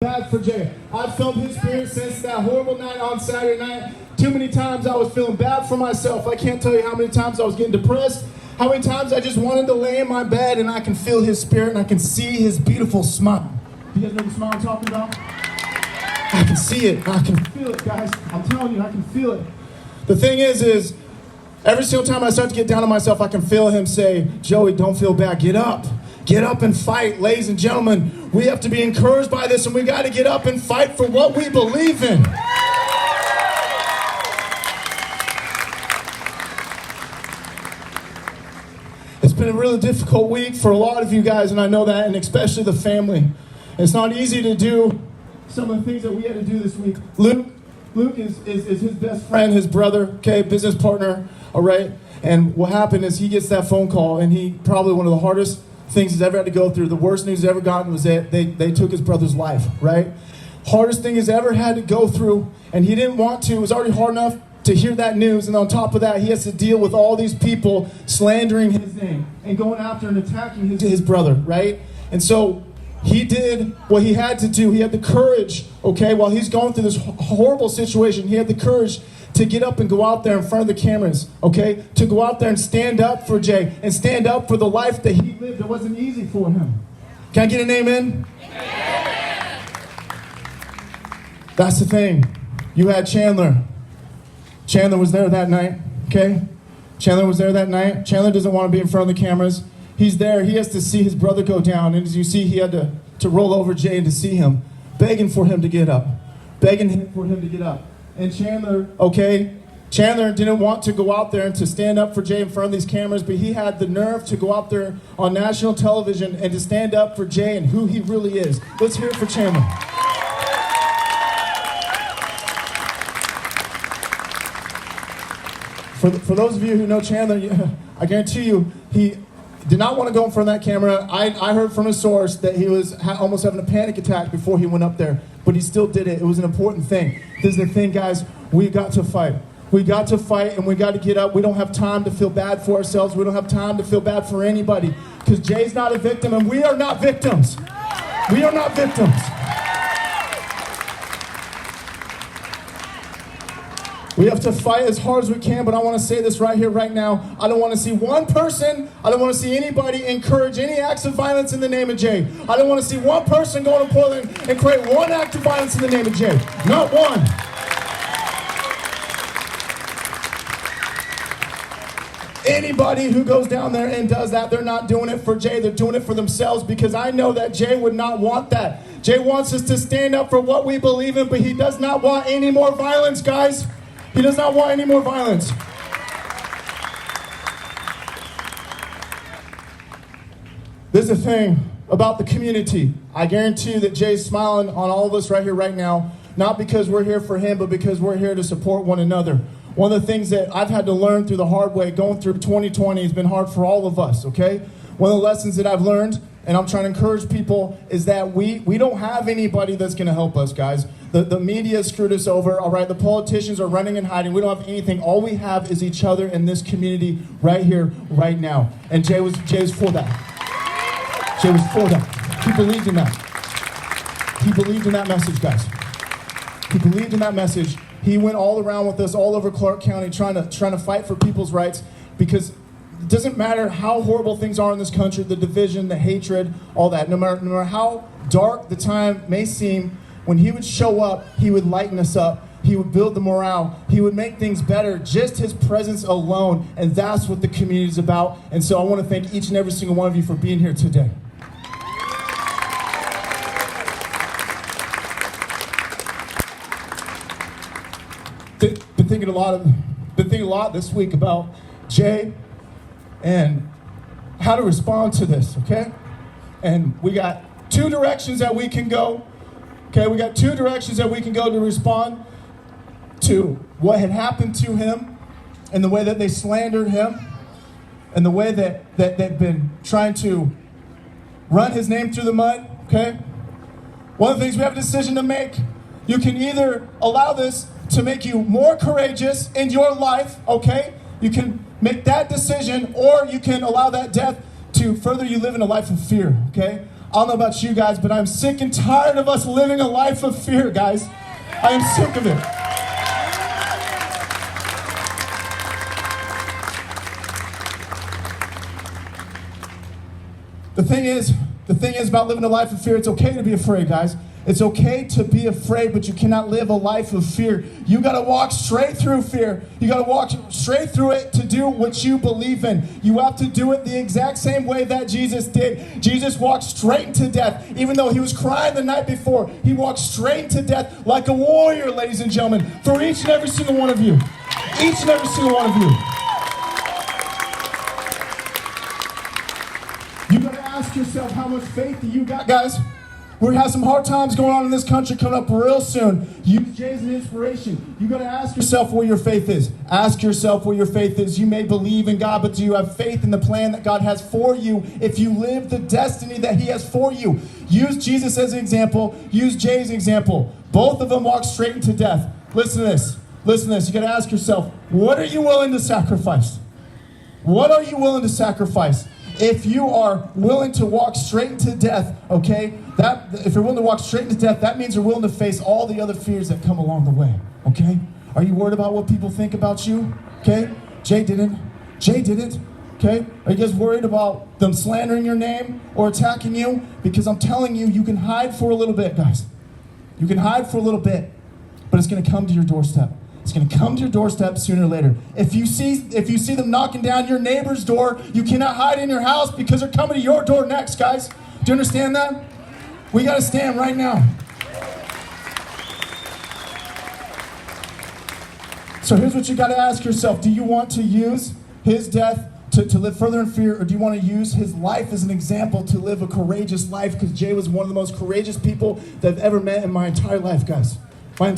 Bad for Jay. I've felt his spirit since that horrible night on Saturday night. Too many times I was feeling bad for myself. I can't tell you how many times I was getting depressed. How many times I just wanted to lay in my bed and I can feel his spirit and I can see his beautiful smile. You guys know the smile I'm talking about? I can see it. I can feel it, guys. I'm telling you, I can feel it. The thing is every single time I start to get down on myself, I can feel him say, Joey, don't feel bad. Get up. Get up and fight, ladies and gentlemen. We have to be encouraged by this, and we got to get up and fight for what we believe in. It's been a really difficult week for a lot of you guys, and I know that, and especially the family. It's not easy to do some of the things that we had to do this week. Luke is his best friend, his brother, okay, business partner, all right? And what happened is he gets that phone call, and he probably one of the hardest things he's ever had to go through. The worst news he's ever gotten was that they took his brother's life, right? Hardest thing he's ever had to go through, and he didn't want to. It was already hard enough to hear that news, and on top of that, he has to deal with all these people slandering his name and going after and attacking his brother, right? And so he did what he had to do. He had the courage, okay, while he's going through this horrible situation, he had the courage to get up and go out there in front of the cameras, okay? To go out there and stand up for Jay and stand up for the life that he lived. It wasn't easy for him. Can I get an amen? Amen. That's the thing. You had Chandler. Chandler was there that night, okay? Chandler was there that night. Chandler doesn't want to be in front of the cameras. He's there. He has to see his brother go down. And as you see, he had to roll over Jay and to see him, begging for him to get up. Begging for him to get up. And Chandler, okay, Chandler didn't want to go out there and to stand up for Jay in front of these cameras, but he had the nerve to go out there on national television and to stand up for Jay and who he really is. Let's hear it for Chandler. For those of you who know Chandler, I guarantee you, he did not want to go in front of that camera. I heard from a source that he was almost having a panic attack before he went up there, but he still did it. It was an important thing. This is the thing, guys. We got to fight. We got to fight, and we got to get up. We don't have time to feel bad for ourselves. We don't have time to feel bad for anybody, because Jay's not a victim, and we are not victims. We are not victims. We have to fight as hard as we can, but I want to say this right here, right now. I don't want to see one person, I don't want to see anybody encourage any acts of violence in the name of Jay. I don't want to see one person go to Portland and create one act of violence in the name of Jay. Not one. Anybody who goes down there and does that, they're not doing it for Jay, they're doing it for themselves, because I know that Jay would not want that. Jay wants us to stand up for what we believe in, but he does not want any more violence, guys. He does not want any more violence. There's a thing about the community. I guarantee you that Jay's smiling on all of us right here, right now, not because we're here for him, but because we're here to support one another. One of the things that I've had to learn through the hard way, going through 2020, has been hard for all of us, okay? One of the lessons that I've learned, and I'm trying to encourage people, is that we don't have anybody that's going to help us, guys. The media screwed us over, all right? The politicians are running and hiding. We don't have anything. All we have is each other in this community right here, right now. And Jay was for that. Jay was for that. He believed in that. He believed in that message, guys. He believed in that message. He went all around with us, all over Clark County, trying to fight for people's rights, because it doesn't matter how horrible things are in this country, the division, the hatred, all that. No matter how dark the time may seem, when he would show up, he would lighten us up. He would build the morale. He would make things better. Just his presence alone, and that's what the community is about. And so I want to thank each and every single one of you for being here today. Been thinking a lot this week about Jay and how to respond to this, okay? And we got two directions that we can go. Okay, we got two directions that we can go to respond to what had happened to him, and the way that they slandered him, and the way that they've been trying to run his name through the mud, okay? One of the things we have a decision to make. You can either allow this to make you more courageous in your life, okay? You can make that decision, or you can allow that death to further you live in a life of fear, okay? I don't know about you guys, but I'm sick and tired of us living a life of fear, guys. I am sick of it. The thing is about living a life of fear, it's okay to be afraid, guys. It's okay to be afraid, but you cannot live a life of fear. You got to walk straight through fear. You got to walk straight through it to do what you believe in. You have to do it the exact same way that Jesus did. Jesus walked straight into death. Even though he was crying the night before, he walked straight into death like a warrior, ladies and gentlemen, for each and every single one of you. Each and every single one of you. You got to ask yourself, how much faith do you got, guys? We're going to have some hard times going on in this country coming up real soon. Use Jay as an inspiration. You got to ask yourself where your faith is. Ask yourself where your faith is. You may believe in God, but do you have faith in the plan that God has for you if you live the destiny that he has for you? Use Jesus as an example. Use Jay as an example. Both of them walked straight into death. Listen to this. Listen to this. You got to ask yourself, what are you willing to sacrifice? What are you willing to sacrifice? If you are willing to walk straight into death, okay, if you're willing to walk straight into death, that means you're willing to face all the other fears that come along the way, okay? Are you worried about what people think about you? Okay? Jay didn't, okay? Are you guys worried about them slandering your name or attacking you? Because I'm telling you, you can hide for a little bit, guys. You can hide for a little bit, but it's going to come to your doorstep. It's going to come to your doorstep sooner or later. If you see them knocking down your neighbor's door, you cannot hide in your house because they're coming to your door next, guys. Do you understand that? We got to stand right now. So here's what you got to ask yourself. Do you want to use his death to live further in fear, or do you want to use his life as an example to live a courageous life? Because Jay was one of the most courageous people that I've ever met in my entire life, guys.